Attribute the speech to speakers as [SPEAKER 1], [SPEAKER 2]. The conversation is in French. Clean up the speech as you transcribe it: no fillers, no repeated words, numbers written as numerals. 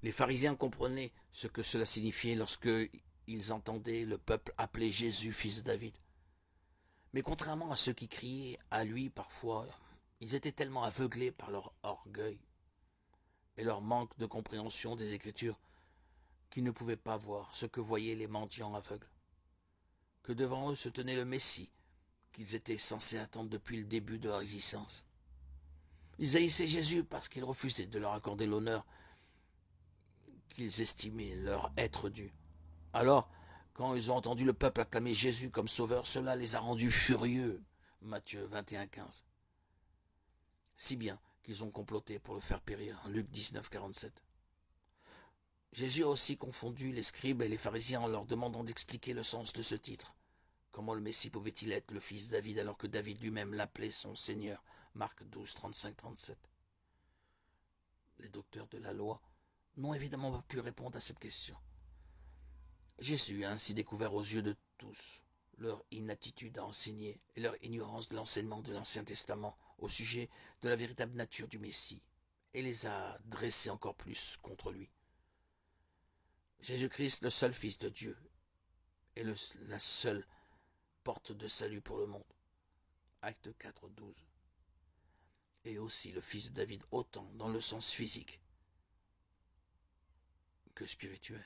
[SPEAKER 1] Les pharisiens comprenaient ce que cela signifiait lorsque ils entendaient le peuple appeler Jésus fils de David. Mais contrairement à ceux qui criaient à lui parfois, ils étaient tellement aveuglés par leur orgueil et leur manque de compréhension des Écritures qu'ils ne pouvaient pas voir ce que voyaient les mendiants aveugles, que devant eux se tenait le Messie qu'ils étaient censés attendre depuis le début de leur existence. Ils haïssaient Jésus parce qu'il refusait de leur accorder l'honneur qu'ils estimaient leur être dû. Alors, quand ils ont entendu le peuple acclamer Jésus comme sauveur, cela les a rendus furieux. Matthieu 21,15. Si bien qu'ils ont comploté pour le faire périr. Luc 19,47. Jésus a aussi confondu les scribes et les pharisiens en leur demandant d'expliquer le sens de ce titre. Comment le Messie pouvait-il être le fils de David alors que David lui-même l'appelait son Seigneur? Marc 12, 35-37. Les docteurs de la loi n'ont évidemment pas pu répondre à cette question. Jésus a ainsi découvert aux yeux de tous leur inaptitude à enseigner et leur ignorance de l'enseignement de l'Ancien Testament au sujet de la véritable nature du Messie, et les a dressés encore plus contre lui. Jésus-Christ, le seul Fils de Dieu, est la seule porte de salut pour le monde. Acte 4, 12. Et aussi le Fils de David, autant dans le sens physique que spirituel.